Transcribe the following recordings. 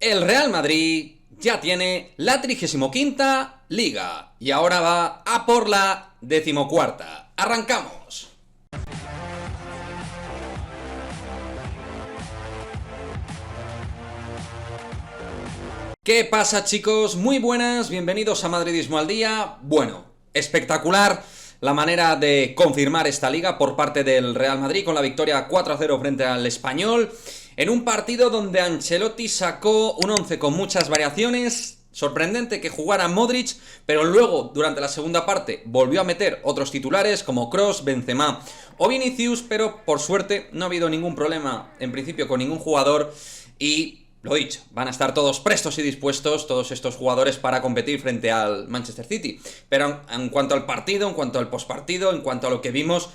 El Real Madrid ya tiene la 35ª Liga y ahora va a por la 14ª. ¡Arrancamos! ¿Qué pasa, chicos? Muy buenas, bienvenidos a Madridismo al Día. Bueno, espectacular la manera de confirmar esta liga por parte del Real Madrid con la victoria 4-0 frente al Español, en un partido donde Ancelotti sacó un 11 con muchas variaciones. Sorprendente que jugara Modric, pero luego, durante la segunda parte, volvió a meter otros titulares como Kroos, Benzema o Vinicius, pero por suerte no ha habido ningún problema, en principio, con ningún jugador y... Lo dicho, van a estar todos prestos y dispuestos, todos estos jugadores, para competir frente al Manchester City. Pero en cuanto al partido, en cuanto al postpartido, en cuanto a lo que vimos,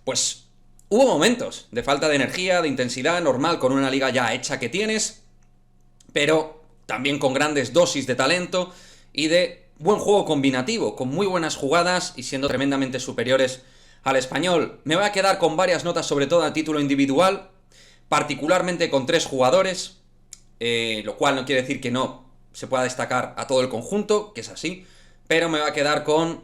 pues hubo momentos de falta de energía, de intensidad, normal, con una liga ya hecha que tienes, pero también con grandes dosis de talento y de buen juego combinativo, con muy buenas jugadas y siendo tremendamente superiores al Español. Me voy a quedar con varias notas, sobre todo a título individual, particularmente con 3 jugadores. Lo cual no quiere decir que no se pueda destacar a todo el conjunto, que es así, pero me va a quedar con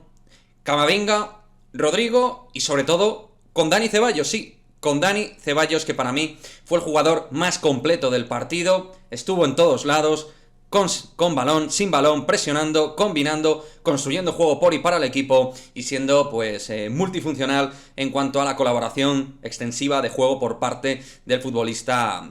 Camavinga, Rodrigo y sobre todo con Dani Ceballos, sí, con Dani Ceballos, que para mí fue el jugador más completo del partido, estuvo en todos lados, con balón, sin balón, presionando, combinando, construyendo juego por y para el equipo y siendo pues multifuncional en cuanto a la colaboración extensiva de juego por parte del futbolista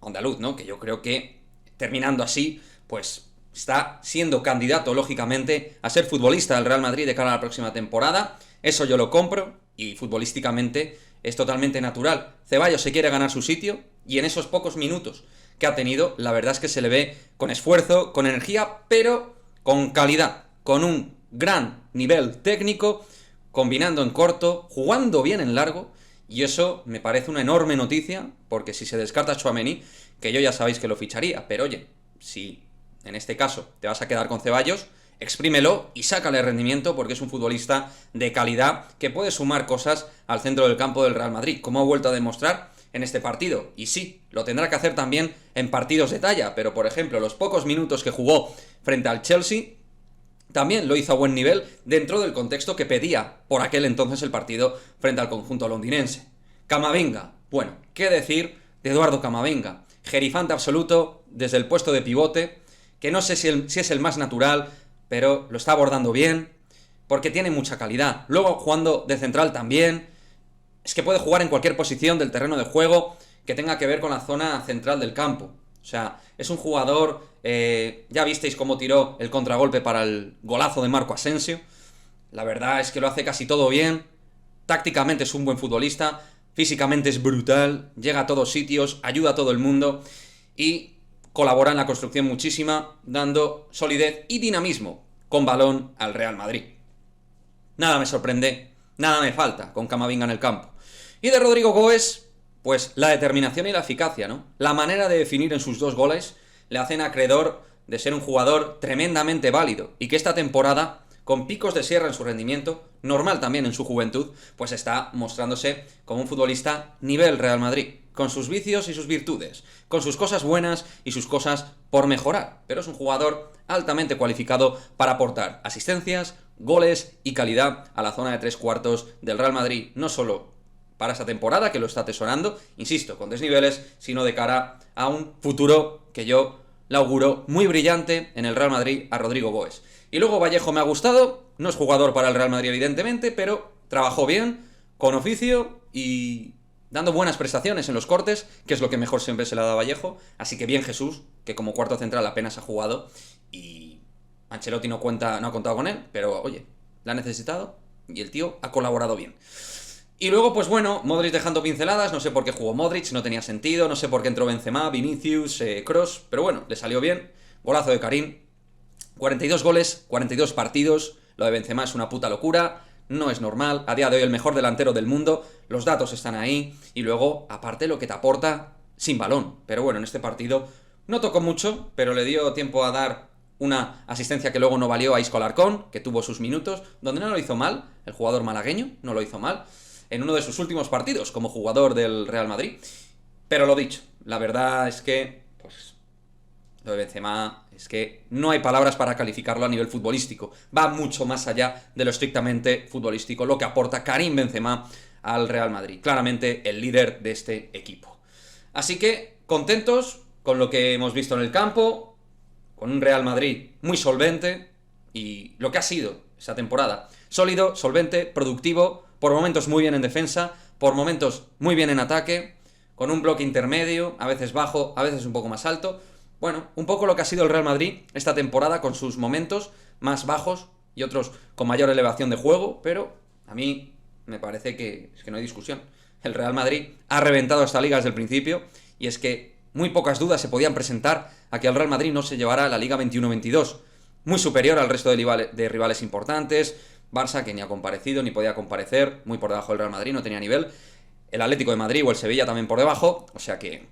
andaluz, ¿no? Que yo creo que, terminando así, pues está siendo candidato, lógicamente, a ser futbolista del Real Madrid de cara a la próxima temporada. Eso yo lo compro y futbolísticamente es totalmente natural. Ceballos se quiere ganar su sitio y en esos pocos minutos que ha tenido, la verdad es que se le ve con esfuerzo, con energía, pero con calidad, con un gran nivel técnico, combinando en corto, jugando bien en largo. Y eso me parece una enorme noticia, porque si se descarta a Tchouaméni, que yo ya sabéis que lo ficharía, pero oye, si en este caso te vas a quedar con Ceballos, exprímelo y sácale rendimiento, porque es un futbolista de calidad que puede sumar cosas al centro del campo del Real Madrid, como ha vuelto a demostrar en este partido. Y sí, lo tendrá que hacer también en partidos de talla, pero por ejemplo, los pocos minutos que jugó frente al Chelsea, también lo hizo a buen nivel dentro del contexto que pedía por aquel entonces el partido frente al conjunto londinense. Camavinga, bueno, ¿qué decir de Eduardo Camavinga? Gerifante absoluto desde el puesto de pivote, que no sé si es el más natural, pero lo está abordando bien, porque tiene mucha calidad. Luego jugando de central también, es que puede jugar en cualquier posición del terreno de juego que tenga que ver con la zona central del campo. O sea, es un jugador, ya visteis cómo tiró el contragolpe para el golazo de Marco Asensio. La verdad es que lo hace casi todo bien. Tácticamente es un buen futbolista, físicamente es brutal, llega a todos sitios, ayuda a todo el mundo y colabora en la construcción muchísima, dando solidez y dinamismo con balón al Real Madrid. Nada me sorprende, nada me falta con Camavinga en el campo. Y de Rodrigo Goes, pues la determinación y la eficacia, ¿no? La manera de definir en sus 2 goles le hacen acreedor de ser un jugador tremendamente válido y que esta temporada, con picos de sierra en su rendimiento, normal también en su juventud, pues está mostrándose como un futbolista nivel Real Madrid, con sus vicios y sus virtudes, con sus cosas buenas y sus cosas por mejorar, pero es un jugador altamente cualificado para aportar asistencias, goles y calidad a la zona de 3/4 del Real Madrid, no solo para esta temporada, que lo está atesorando, insisto, con desniveles, sino de cara a un futuro que yo le auguro muy brillante en el Real Madrid a Rodrigo Goes. Y luego Vallejo me ha gustado, no es jugador para el Real Madrid evidentemente, pero trabajó bien, con oficio y dando buenas prestaciones en los cortes, que es lo que mejor siempre se le ha dado a Vallejo. Así que bien Jesús, que como cuarto central apenas ha jugado y Ancelotti no ha contado con él, pero oye, la ha necesitado y el tío ha colaborado bien. Y luego, pues bueno, Modric dejando pinceladas, no sé por qué jugó Modric, no tenía sentido, no sé por qué entró Benzema, Vinicius, Kroos, pero bueno, le salió bien, golazo de Karim, 42 goles, 42 partidos, lo de Benzema es una puta locura, no es normal, a día de hoy el mejor delantero del mundo, los datos están ahí, y luego, aparte lo que te aporta sin balón, pero bueno, en este partido no tocó mucho, pero le dio tiempo a dar una asistencia que luego no valió a Isco Alarcón, que tuvo sus minutos, donde no lo hizo mal, el jugador malagueño no lo hizo mal, en uno de sus últimos partidos como jugador del Real Madrid. Pero lo dicho, la verdad es que pues Lo de Benzema es que no hay palabras para calificarlo a nivel futbolístico. Va mucho más allá de lo estrictamente futbolístico, lo que aporta Karim Benzema al Real Madrid. Claramente el líder de este equipo. Así que contentos con lo que hemos visto en el campo, con un Real Madrid muy solvente y lo que ha sido esa temporada. Sólido, solvente, productivo, por momentos muy bien en defensa, por momentos muy bien en ataque, con un bloque intermedio, a veces bajo, a veces un poco más alto. Bueno, un poco lo que ha sido el Real Madrid esta temporada, con sus momentos más bajos y otros con mayor elevación de juego, pero a mí me parece que es que no hay discusión. El Real Madrid ha reventado esta liga desde el principio, y es que muy pocas dudas se podían presentar a que el Real Madrid no se llevara la Liga 21-22. Muy superior al resto de rivales importantes. Barça, que ni ha comparecido ni podía comparecer, muy por debajo del Real Madrid, no tenía nivel. El Atlético de Madrid o el Sevilla también por debajo, o sea que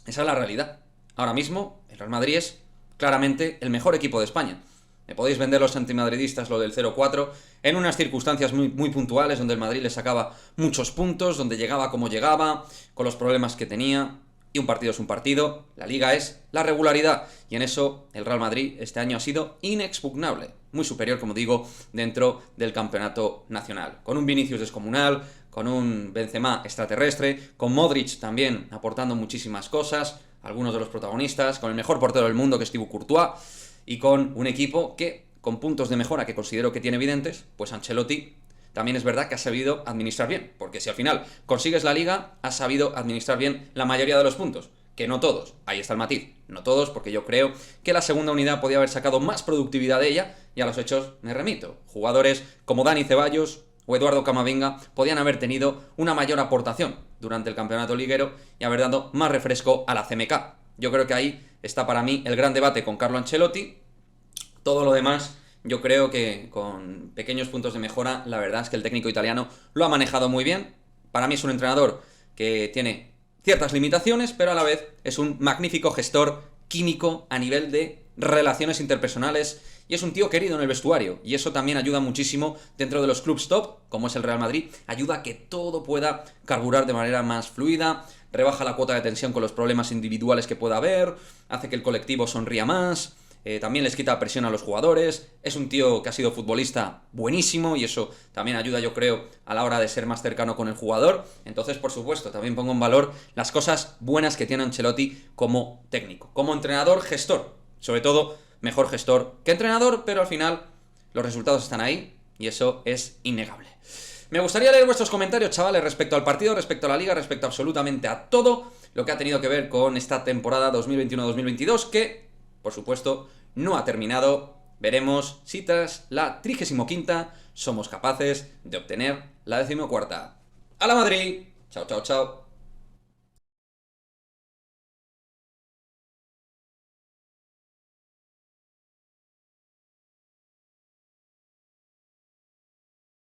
esa es la realidad. Ahora mismo el Real Madrid es claramente el mejor equipo de España. Me podéis vender los antimadridistas lo del 0-4 en unas circunstancias muy puntuales, donde el Madrid le sacaba muchos puntos, donde llegaba como llegaba, con los problemas que tenía. Y un partido es un partido, la Liga es la regularidad, y en eso el Real Madrid este año ha sido inexpugnable, muy superior, como digo, dentro del campeonato nacional, con un Vinicius descomunal, con un Benzema extraterrestre, con Modric también aportando muchísimas cosas, algunos de los protagonistas, con el mejor portero del mundo que es Thibaut Courtois, y con un equipo que, con puntos de mejora que considero que tiene evidentes, pues Ancelotti también es verdad que ha sabido administrar bien, porque si al final consigues la Liga, has sabido administrar bien la mayoría de los puntos, que no todos, ahí está el matiz, no todos, porque yo creo que la segunda unidad podía haber sacado más productividad de ella, y a los hechos me remito. Jugadores como Dani Ceballos o Eduardo Camavinga podían haber tenido una mayor aportación durante el campeonato liguero y haber dado más refresco a la CMK. Yo creo que ahí está para mí el gran debate con Carlo Ancelotti. Todo lo demás, yo creo que con pequeños puntos de mejora, la verdad es que el técnico italiano lo ha manejado muy bien. Para mí es un entrenador que tiene ciertas limitaciones, pero a la vez es un magnífico gestor químico a nivel de relaciones interpersonales, y es un tío querido en el vestuario, y eso también ayuda muchísimo dentro de los clubs top, como es el Real Madrid. Ayuda a que todo pueda carburar de manera más fluida, rebaja la cuota de tensión con los problemas individuales que pueda haber, hace que el colectivo sonría más. También les quita presión a los jugadores. Es un tío que ha sido futbolista buenísimo, y eso también ayuda, yo creo, a la hora de ser más cercano con el jugador. Entonces, por supuesto, también pongo en valor las cosas buenas que tiene Ancelotti como técnico, como entrenador, gestor. Sobre todo, mejor gestor que entrenador, pero al final los resultados están ahí y eso es innegable. Me gustaría leer vuestros comentarios, chavales, respecto al partido, respecto a la Liga, respecto absolutamente a todo lo que ha tenido que ver con esta temporada 2021-2022, que, por supuesto, no ha terminado. Veremos si tras la 35ª somos capaces de obtener la 14ª. ¡A la Madrid! Chao, chao, chao.